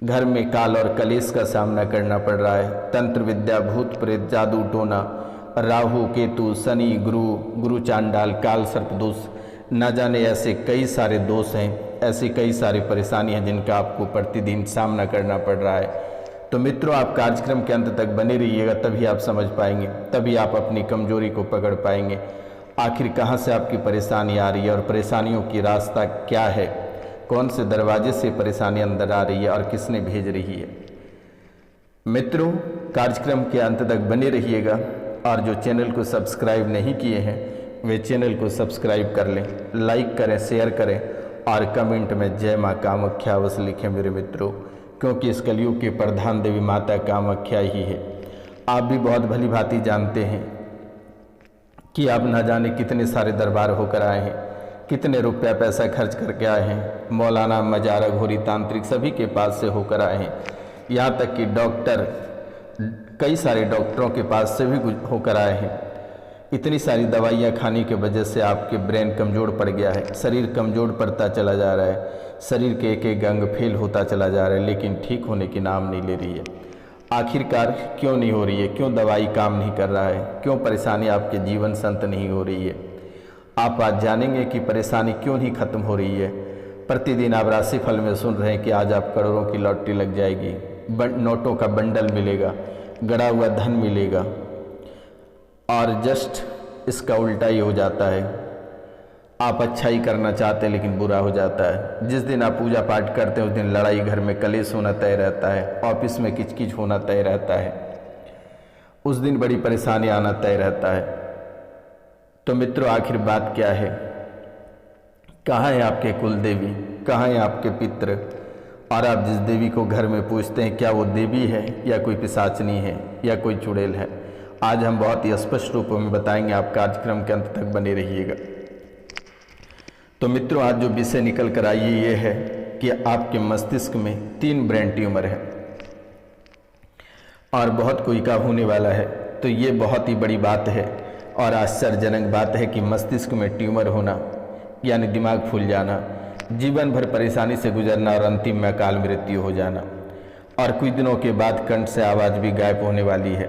घर में काल और कलेश का सामना करना पड़ रहा है। तंत्र विद्या, भूत प्रेत, जादू टोना, राहु केतु, शनि, गुरु चांडाल, काल सर्प दोष, न जाने ऐसे कई सारे दोष हैं, ऐसी कई सारी परेशानी हैं जिनका आपको प्रतिदिन सामना करना पड़ रहा है। तो मित्रों, आप कार्यक्रम के अंत तक बने रहिएगा, तभी आप समझ पाएंगे, तभी आप अपनी कमजोरी को पकड़ पाएंगे। आखिर कहाँ से आपकी परेशानी आ रही है और परेशानियों की रास्ता क्या है, कौन से दरवाजे से परेशानी अंदर आ रही है और किसने भेज रही है। मित्रों, कार्यक्रम के अंत तक बने रहिएगा और जो चैनल को सब्सक्राइब नहीं किए हैं वे चैनल को सब्सक्राइब कर लें, लाइक करें, शेयर करें और कमेंट में जय माँ कामाख्या अवश्य लिखें मेरे मित्रों, क्योंकि इस कलयुग की प्रधान देवी माता कामाख्या ही है। आप भी बहुत भली भांति जानते हैं कि आप ना जाने कितने सारे दरबार होकर आए हैं, कितने रुपया पैसा खर्च करके आए हैं, मौलाना, मजारा, घोरी, तांत्रिक सभी के पास से होकर आए हैं। यहाँ तक कि डॉक्टर, कई सारे डॉक्टरों के पास से भी होकर आए हैं। इतनी सारी दवाइयाँ खाने की वजह से आपके ब्रेन कमज़ोर पड़ गया है, शरीर कमज़ोर पड़ता चला जा रहा है, शरीर के एक एक अंग फेल होता चला जा रहा है, लेकिन ठीक होने की नाम नहीं ले रही है। आखिरकार क्यों नहीं हो रही है? क्यों दवाई काम नहीं कर रहा है? क्यों परेशानी आपके जीवन संत नहीं हो रही है? आप आज जानेंगे कि परेशानी क्यों नहीं खत्म हो रही है। प्रतिदिन आप राशिफल में सुन रहे हैं कि आज आप करोड़ों की लॉटरी लग जाएगी, नोटों का बंडल मिलेगा, गड़ा हुआ धन मिलेगा, और जस्ट इसका उल्टा ही हो जाता है। आप अच्छा ही करना चाहते हैं लेकिन बुरा हो जाता है। जिस दिन आप पूजा पाठ करते हैं उस दिन लड़ाई, घर में कलेश होना तय रहता है, ऑफिस में किचकिच होना तय रहता है, उस दिन बड़ी परेशानी आना तय रहता है। तो मित्रों, आखिर बात क्या है? कहाँ है आपके कुल देवी, कहाँ है आपके पितृ? और आप जिस देवी को घर में पूजते हैं, क्या वो देवी है या कोई पिशाचनी है या कोई चुड़ैल है? आज हम बहुत ही स्पष्ट रूप में बताएंगे, आप कार्यक्रम के अंत तक बने रहिएगा। तो मित्रों, आज जो विषय निकल कर आई ये है कि आपके मस्तिष्क में 3 ब्रेन ट्यूमर है और बहुत कोई का होने वाला है। तो ये बहुत ही बड़ी बात है और आश्चर्यजनक बात है कि मस्तिष्क में ट्यूमर होना यानी दिमाग फूल जाना, जीवन भर परेशानी से गुजरना और अंतिम में अकाल मृत्यु हो जाना, और कुछ दिनों के बाद कंठ से आवाज़ भी गायब होने वाली है।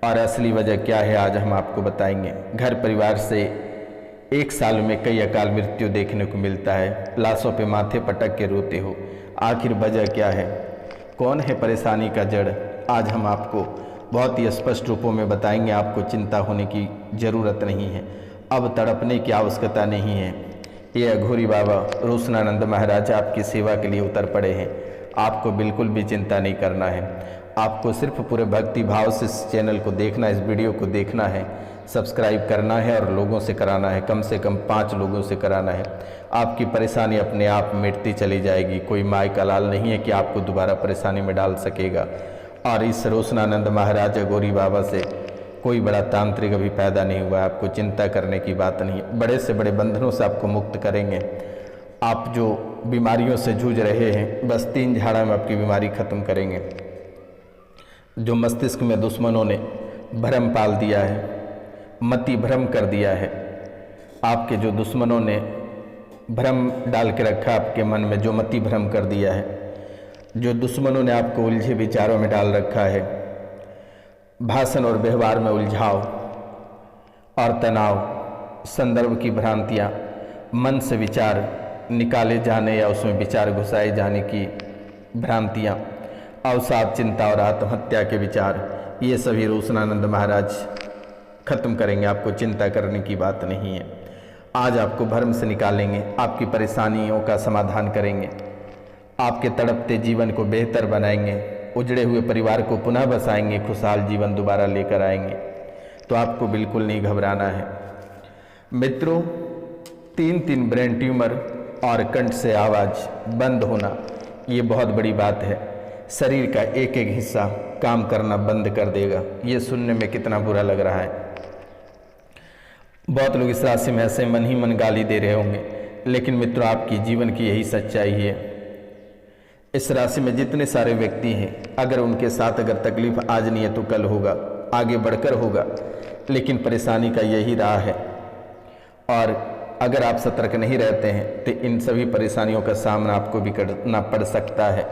और असली वजह क्या है आज हम आपको बताएंगे। घर परिवार से 1 साल में कई अकाल मृत्यु देखने को मिलता है, लाशों पे माथे पटक के रोते हो। आखिर वजह क्या है? कौन है परेशानी का जड़? आज हम आपको बहुत ही स्पष्ट रूपों में बताएंगे। आपको चिंता होने की ज़रूरत नहीं है, अब तड़पने की आवश्यकता नहीं है। ये अघोरी बाबा रोशनानंद महाराज आपकी सेवा के लिए उतर पड़े हैं। आपको बिल्कुल भी चिंता नहीं करना है। आपको सिर्फ पूरे भक्ति भाव से इस चैनल को देखना, इस वीडियो को देखना है, सब्सक्राइब करना है और लोगों से कराना है, कम से कम 5 लोगों से कराना है। आपकी परेशानी अपने आप मिटती चली जाएगी। कोई माय का लाल नहीं है कि आपको दोबारा परेशानी में डाल सकेगा। और इस रोशनानंद महाराज अघोरी बाबा से कोई बड़ा तांत्रिक अभी पैदा नहीं हुआ। आपको चिंता करने की बात नहीं है। बड़े से बड़े बंधनों से आपको मुक्त करेंगे। आप जो बीमारियों से जूझ रहे हैं, बस 3 झाड़ा में आपकी बीमारी खत्म करेंगे। जो मस्तिष्क में दुश्मनों ने भ्रम पाल दिया है, मति भ्रम कर दिया है, आपके जो दुश्मनों ने भ्रम डाल के रखा आपके मन में, जो मति भ्रम कर दिया है, जो दुश्मनों ने आपको उलझे विचारों में डाल रखा है, भाषण और व्यवहार में उलझाव और तनाव, संदर्भ की भ्रांतियाँ, मन से विचार निकाले जाने या उसमें विचार घुसाए जाने की भ्रांतियाँ, अवसाद, चिंता और आत्महत्या के विचार, ये सभी रोशनानंद महाराज खत्म करेंगे। आपको चिंता करने की बात नहीं है। आज आपको भ्रम से निकालेंगे, आपकी परेशानियों का समाधान करेंगे, आपके तड़पते जीवन को बेहतर बनाएंगे, उजड़े हुए परिवार को पुनः बसाएंगे, खुशहाल जीवन दोबारा लेकर आएंगे। तो आपको बिल्कुल नहीं घबराना है। मित्रों, 3 ब्रेन ट्यूमर और कंठ से आवाज़ बंद होना, ये बहुत बड़ी बात है। शरीर का एक एक हिस्सा काम करना बंद कर देगा। ये सुनने में कितना बुरा लग रहा है। बहुत लोग इस राशि में ऐसे मन ही मन गाली दे रहे होंगे, लेकिन मित्रों, आपकी जीवन की यही सच्चाई है। इस राशि में जितने सारे व्यक्ति हैं, अगर उनके साथ अगर तकलीफ आज नहीं है तो कल होगा, आगे बढ़कर होगा, लेकिन परेशानी का यही राह है। और अगर आप सतर्क नहीं रहते हैं तो इन सभी परेशानियों का सामना आपको भी करना पड़ सकता है।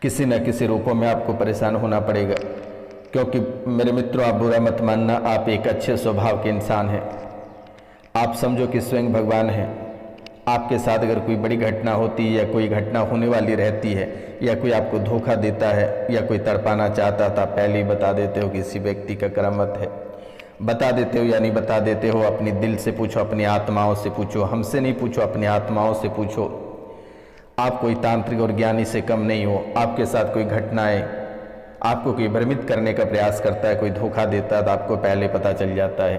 किसी न किसी रूपों में आपको परेशान होना पड़ेगा, क्योंकि मेरे मित्रों आप बुरा मत मानना, आप एक अच्छे स्वभाव के इंसान हैं। आप समझो कि स्वयं भगवान हैं। आपके साथ अगर कोई बड़ी घटना होती है या कोई घटना होने वाली रहती है या कोई आपको धोखा देता है या कोई तड़पाना चाहता था, पहले ही बता देते हो कि किसी व्यक्ति का करामत है। बता देते हो या नहीं बता देते हो, अपने दिल से पूछो, अपनी आत्माओं से पूछो, हमसे नहीं पूछो, अपनी आत्माओं से पूछो। आप कोई तांत्रिक और ज्ञानी से कम नहीं हो। आपके साथ कोई घटनाएं, आपको कोई भ्रमित करने का प्रयास करता है, कोई धोखा देता है, तो आपको पहले पता चल जाता है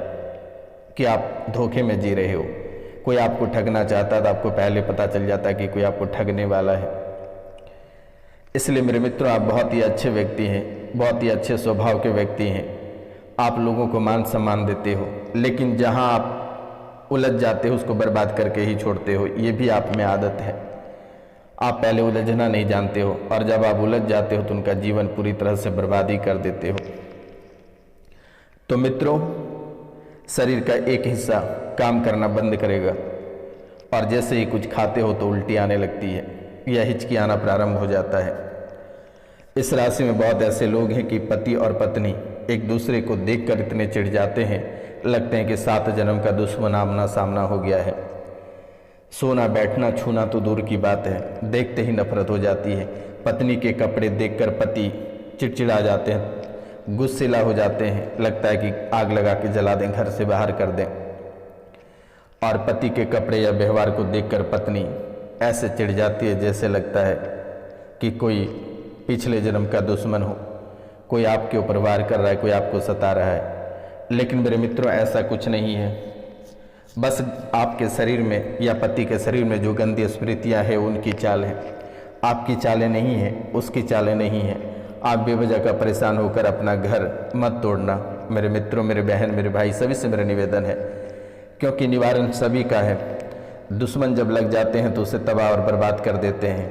कि आप धोखे में जी रहे हो। कोई आपको ठगना चाहता है तो आपको पहले पता चल जाता है कि कोई आपको ठगने वाला है। इसलिए मेरे मित्रों आप बहुत ही अच्छे व्यक्ति हैं, बहुत ही अच्छे स्वभाव के व्यक्ति हैं। आप लोगों को मान सम्मान देते हो, लेकिन जहां आप उलझ जाते हो उसको बर्बाद करके ही छोड़ते हो। ये भी आप में आदत है। आप पहले उलझना नहीं जानते हो और जब आप उलझ जाते हो तो उनका जीवन पूरी तरह से बर्बादी कर देते हो। तो मित्रों, शरीर का एक हिस्सा काम करना बंद करेगा और जैसे ही कुछ खाते हो तो उल्टी आने लगती है या हिचकी आना प्रारंभ हो जाता है। इस राशि में बहुत ऐसे लोग हैं कि पति और पत्नी एक दूसरे को देखकर इतने चिढ़ जाते हैं, लगते हैं कि 7 जन्म का दुश्मन आमना सामना हो गया है। सोना बैठना छूना तो दूर की बात है, देखते ही नफरत हो जाती है। पत्नी के कपड़े देखकर पति चिड़चिड़ा जाते हैं, गुस्सेला हो जाते हैं, लगता है कि आग लगा के जला दें, घर से बाहर कर दें। और पति के कपड़े या व्यवहार को देखकर पत्नी ऐसे चिढ़ जाती है जैसे लगता है कि कोई पिछले जन्म का दुश्मन हो, कोई आपके ऊपर वार कर रहा है, कोई आपको सता रहा है। लेकिन मेरे मित्रों ऐसा कुछ नहीं है। बस आपके शरीर में या पति के शरीर में जो गंदी स्मृतियाँ हैं उनकी चाल है, आपकी चालें नहीं हैं, उसकी चालें नहीं हैं। आप बेवजह का परेशान होकर अपना घर मत तोड़ना मेरे मित्रों, मेरे बहन, मेरे भाई, सभी से मेरा निवेदन है, क्योंकि निवारण सभी का है। दुश्मन जब लग जाते हैं तो उसे तबाह और बर्बाद कर देते हैं।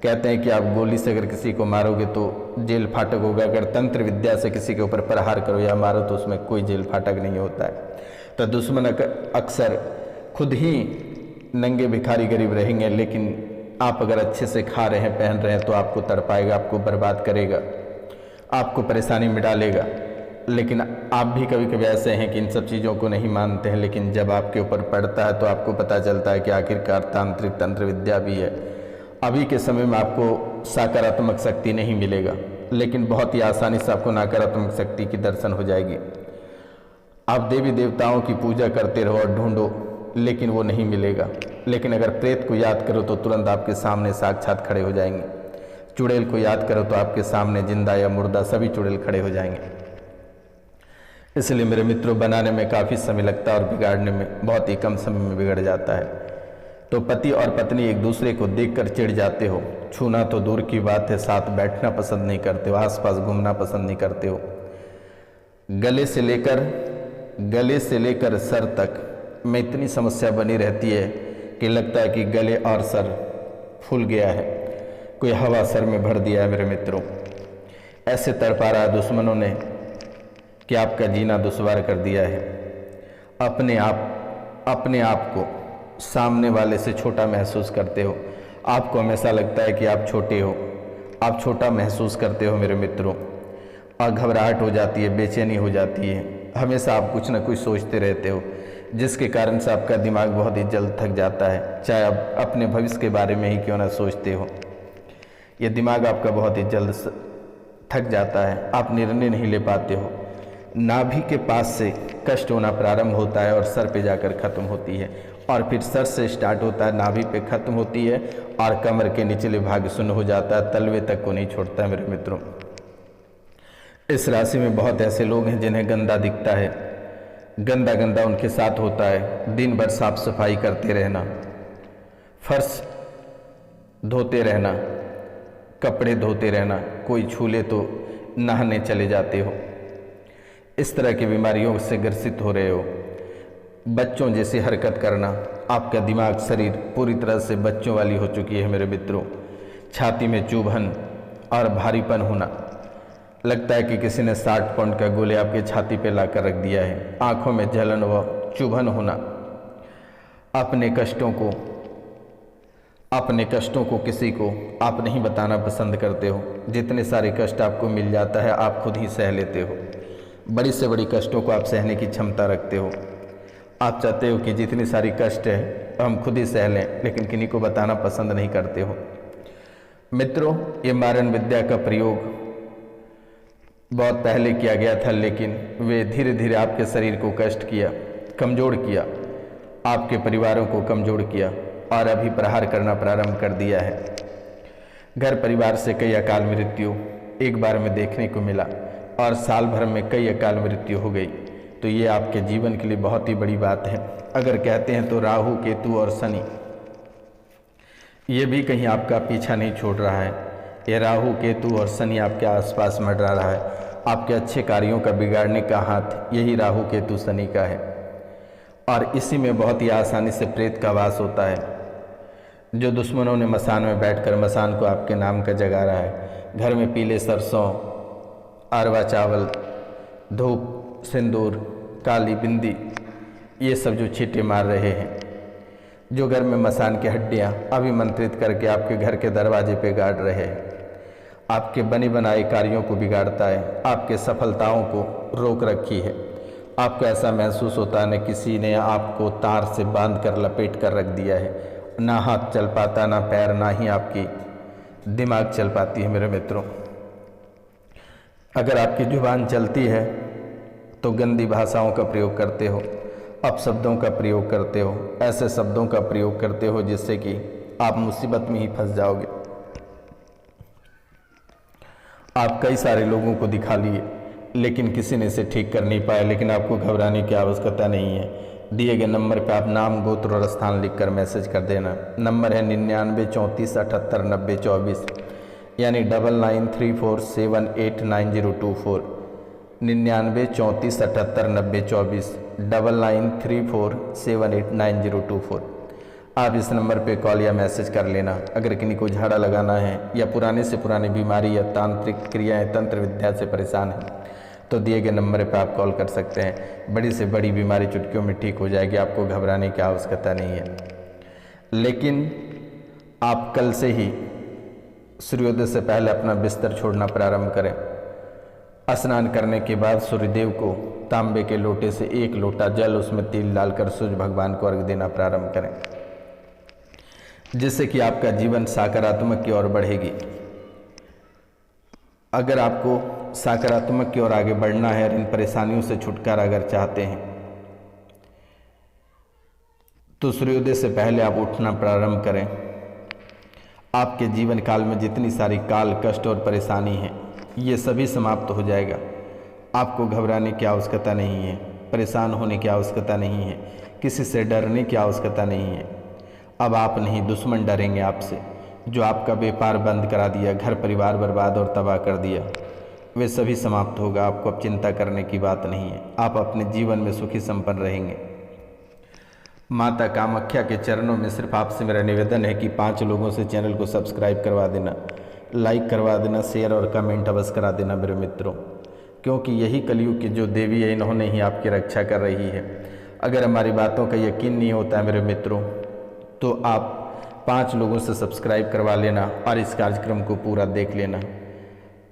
कहते हैं कि आप गोली से अगर किसी को मारोगे तो जेल फाटक होगा, अगर तंत्र विद्या से किसी के ऊपर प्रहार करो या मारो तो उसमें कोई जेल फाटक नहीं होता है। तो दुश्मन अक्सर खुद ही नंगे भिखारी गरीब रहेंगे, लेकिन आप अगर अच्छे से खा रहे हैं, पहन रहे हैं तो आपको तड़पाएगा, आपको बर्बाद करेगा, आपको परेशानी में डालेगा। लेकिन आप भी कभी कभी ऐसे हैं कि इन सब चीज़ों को नहीं मानते हैं, लेकिन जब आपके ऊपर पड़ता है तो आपको पता चलता है कि आखिरकार तांत्रिक तंत्र विद्या भी है। अभी के समय में आपको सकारात्मक शक्ति नहीं मिलेगा, लेकिन बहुत ही आसानी से आपको नकारात्मक शक्ति की दर्शन हो जाएगी। आप देवी देवताओं की पूजा करते रहो और ढूंढो, लेकिन वो नहीं मिलेगा। लेकिन अगर प्रेत को याद करो तो तुरंत आपके सामने साक्षात खड़े हो जाएंगे। चुड़ैल को याद करो तो आपके सामने जिंदा या मुर्दा सभी चुड़ैल खड़े हो जाएंगे। इसलिए मेरे मित्रों, बनाने में काफ़ी समय लगता है और बिगाड़ने में बहुत ही कम समय में बिगड़ जाता है। तो पति और पत्नी एक दूसरे को देखकर चिढ़ जाते हो, छूना तो दूर की बात है, साथ बैठना पसंद नहीं करते हो, आसपास घूमना पसंद नहीं करते हो। गले से लेकर सर तक में इतनी समस्या बनी रहती है कि लगता है कि गले और सर फूल गया है, कोई हवा सर में भर दिया है। मेरे मित्रों, ऐसे तड़पा रहा दुश्मनों ने कि आपका जीना दुश्वार कर दिया है। अपने आप को सामने वाले से छोटा महसूस करते हो। आपको हमेशा लगता है कि आप छोटे हो, आप छोटा महसूस करते हो मेरे मित्रों, और घबराहट हो जाती है, बेचैनी हो जाती है। हमेशा आप कुछ ना कुछ सोचते रहते हो, जिसके कारण से आपका दिमाग बहुत ही जल्द थक जाता है। चाहे आप अपने भविष्य के बारे में ही क्यों ना सोचते हो, ये दिमाग आपका बहुत ही जल्द थक जाता है। आप निर्णय नहीं ले पाते हो। नाभि के पास से कष्ट होना प्रारंभ होता है और सर पे जाकर खत्म होती है, और फिर सर से स्टार्ट होता है, नाभि पे खत्म होती है और कमर के निचले भाग शून्य हो जाता है, तलवे तक को नहीं छोड़ता है। मेरे मित्रों, इस राशि में बहुत ऐसे लोग हैं जिन्हें गंदा दिखता है, गंदा उनके साथ होता है। दिन भर साफ सफाई करते रहना, फर्श धोते रहना, कपड़े धोते रहना, कोई छू ले तो नहाने चले जाते हो। इस तरह की बीमारियों से ग्रसित हो रहे हो। बच्चों जैसी हरकत करना, आपका दिमाग शरीर पूरी तरह से बच्चों वाली हो चुकी है मेरे मित्रों। छाती में चुभन और भारीपन होना, लगता है कि किसी ने 60 पाउंड का गोले आपके छाती पे लाकर रख दिया है। आंखों में जलन व चुभन होना, अपने कष्टों को अपने कष्टों को किसी को आप नहीं बताना पसंद करते हो। जितने सारे कष्ट आपको मिल जाता है आप खुद ही सह लेते हो। बड़ी से बड़ी कष्टों को आप सहने की क्षमता रखते हो। आप चाहते हो कि जितनी सारी कष्ट है हम खुद ही सह लें, लेकिन किन्हीं को बताना पसंद नहीं करते हो। मित्रों, ये मारण विद्या का प्रयोग बहुत पहले किया गया था, लेकिन वे धीरे धीरे आपके शरीर को कष्ट किया, कमज़ोर किया, आपके परिवारों को कमज़ोर किया और अभी प्रहार करना प्रारंभ कर दिया है। घर परिवार से कई अकाल मृत्यु एक बार में देखने को मिला और साल भर में कई अकाल मृत्यु हो गई। तो ये आपके जीवन के लिए बहुत ही बड़ी बात है। अगर कहते हैं तो राहु, केतु और शनि ये भी कहीं आपका पीछा नहीं छोड़ रहा है। ये राहु, केतु और शनि आपके आसपास मंडरा रहा है। आपके अच्छे कार्यों का बिगाड़ने का हाथ यही राहु, केतु, शनि का है। और इसी में बहुत ही आसानी से प्रेत का वास होता है। जो दुश्मनों ने मसान में बैठकर मसान को आपके नाम का जगा रहा है, घर में पीले सरसों, अरवा चावल, धूप, सिंदूर, काली बिंदी, ये सब जो छींटे मार रहे हैं, जो घर में मसान की हड्डियाँ अभिमंत्रित करके आपके घर के दरवाजे पे गाड़ रहे हैं, आपके बने बनाए कार्यों को बिगाड़ता है, आपके सफलताओं को रोक रखी है। आपको ऐसा महसूस होता है न किसी ने आपको तार से बांध कर लपेट कर रख दिया है। ना हाथ चल पाता, ना पैर, ना ही आपकी दिमाग चल पाती है। मेरे मित्रों, अगर आपकी जुबान चलती है तो गंदी भाषाओं का प्रयोग करते हो, अपशब्दों का प्रयोग करते हो, ऐसे शब्दों का प्रयोग करते हो जिससे कि आप मुसीबत में ही फंस जाओगे। आप कई सारे लोगों को दिखा लिए लेकिन किसी ने इसे ठीक कर नहीं पाया, लेकिन आपको घबराने की आवश्यकता नहीं है। दिए गए नंबर पर आप नाम, गोत्र और स्थान लिखकर मैसेज कर देना। नंबर है 99 34 78 90 24, यानी 9934789024, 99 34 78 90 24, 9934789024। आप इस नंबर पे कॉल या मैसेज कर लेना। अगर किन्हीं को झाड़ा लगाना है या पुराने से पुरानी बीमारी या तांत्रिक क्रियाएं, तंत्र विद्या से परेशान हैं, तो दिए गए नंबर पर आप कॉल कर सकते हैं। बड़ी से बड़ी बीमारी चुटकियों में ठीक हो जाएगी, आपको घबराने की आवश्यकता नहीं है। लेकिन आप कल से ही सूर्योदय से पहले अपना बिस्तर छोड़ना प्रारंभ करें। स्नान करने के बाद सूर्यदेव को तांबे के लोटे से 1 लोटा जल, उसमें तिल डालकर सूर्य भगवान को अर्घ देना प्रारंभ करें, जिससे कि आपका जीवन सकारात्मक की ओर बढ़ेगी। अगर आपको सकारात्मक की ओर आगे बढ़ना है और इन परेशानियों से छुटकारा अगर चाहते हैं तो सूर्योदय से पहले आप उठना प्रारंभ करें। आपके जीवन काल में जितनी सारी काल, कष्ट और परेशानी है, ये सभी समाप्त हो जाएगा। आपको घबराने की आवश्यकता नहीं है, परेशान होने की आवश्यकता नहीं है, किसी से डरने की आवश्यकता नहीं है। अब आप नहीं, दुश्मन डरेंगे आपसे। जो आपका व्यापार बंद करा दिया, घर परिवार बर्बाद और तबाह कर दिया, वे सभी समाप्त होगा। आपको अब चिंता करने की बात नहीं है। आप अपने जीवन में सुखी संपन्न रहेंगे। माता कामाख्या के चरणों में सिर्फ आपसे मेरा निवेदन है कि 5 लोगों से चैनल को सब्सक्राइब करवा देना, लाइक करवा देना, शेयर और कमेंट अवश्य करा देना मेरे मित्रों, क्योंकि यही कलयुग की जो देवी है, इन्होंने ही आपकी रक्षा कर रही है। अगर हमारी बातों का यकीन नहीं होता है मेरे मित्रों, तो आप 5 लोगों से सब्सक्राइब करवा लेना और इस कार्यक्रम को पूरा देख लेना।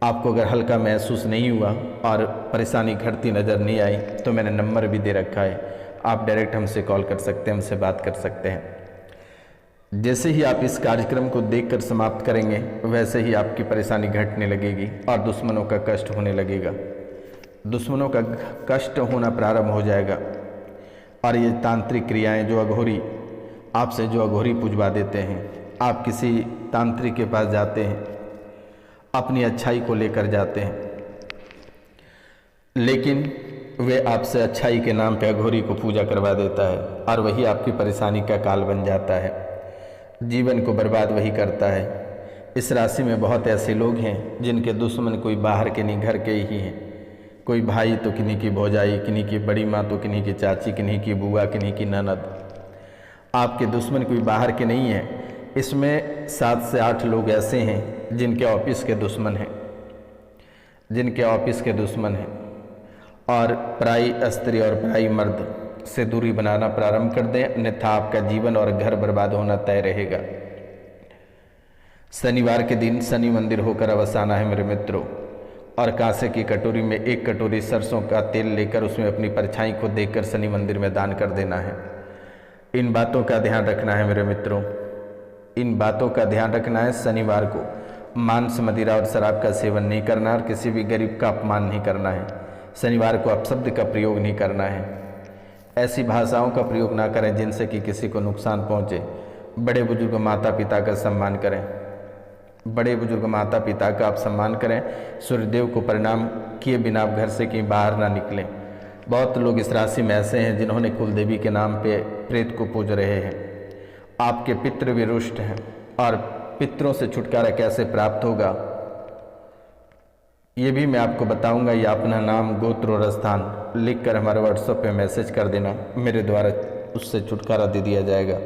आपको अगर हल्का महसूस नहीं हुआ और परेशानी घटती नज़र नहीं आई तो मैंने नंबर भी दे रखा है, आप डायरेक्ट हमसे कॉल कर सकते हैं, हमसे बात कर सकते हैं। जैसे ही आप इस कार्यक्रम को देखकर समाप्त करेंगे, वैसे ही आपकी परेशानी घटने लगेगी और दुश्मनों का कष्ट होने लगेगा। दुश्मनों का कष्ट होना प्रारंभ हो जाएगा। और ये तांत्रिक क्रियाएं, जो अघोरी आपसे जो अघोरी पुजवा देते हैं, आप किसी तांत्रिक के पास जाते हैं, अपनी अच्छाई को लेकर जाते हैं, लेकिन वे आपसे अच्छाई के नाम पे अघोरी को पूजा करवा देता है और वही आपकी परेशानी का काल बन जाता है। जीवन को बर्बाद वही करता है। इस राशि में बहुत ऐसे लोग हैं जिनके दुश्मन कोई बाहर के नहीं, घर के ही हैं। कोई भाई तो किन्हीं की भौजाई, किन्हीं की बड़ी माँ तो किन्हीं की चाची, किन्हीं की बुआ, किन्हीं की ननद। आपके दुश्मन कोई बाहर के नहीं है। इसमें 7 से 8 लोग ऐसे हैं जिनके ऑफिस के दुश्मन हैं, जिनके ऑफिस के दुश्मन हैं। और पराई स्त्री और पराई मर्द से दूरी बनाना प्रारंभ कर दें, अन्यथा आपका जीवन और घर बर्बाद होना तय रहेगा। शनिवार के दिन शनि मंदिर होकर अवश्य आना है मेरे मित्रों, और कांसे की कटोरी में 1 कटोरी सरसों का तेल लेकर उसमें अपनी परछाई को देखकर शनि मंदिर में दान कर देना है। इन बातों का ध्यान रखना है मेरे मित्रों, इन बातों का ध्यान रखना है। शनिवार को मांस, मदिरा और शराब का सेवन नहीं करना और किसी भी गरीब का अपमान नहीं करना है। शनिवार को अपशब्द का प्रयोग नहीं करना है। ऐसी भाषाओं का प्रयोग ना करें जिनसे कि किसी को नुकसान पहुँचे। बड़े बुजुर्ग माता पिता का सम्मान करें, बड़े बुजुर्ग माता पिता का आप सम्मान करें। सूर्यदेव को प्रणाम किए बिना आप घर से कहीं बाहर ना निकलें। बहुत लोग इस राशि में ऐसे हैं जिन्होंने कुलदेवी के नाम पे प्रेत को पूज रहे हैं। आपके पितृ भी रुष्ट हैं, और पितरों से छुटकारा कैसे प्राप्त होगा ये भी मैं आपको बताऊंगा। या अपना नाम, गोत्र और स्थान लिखकर हमारे व्हाट्सएप पे मैसेज कर देना, मेरे द्वारा उससे छुटकारा दे दिया जाएगा।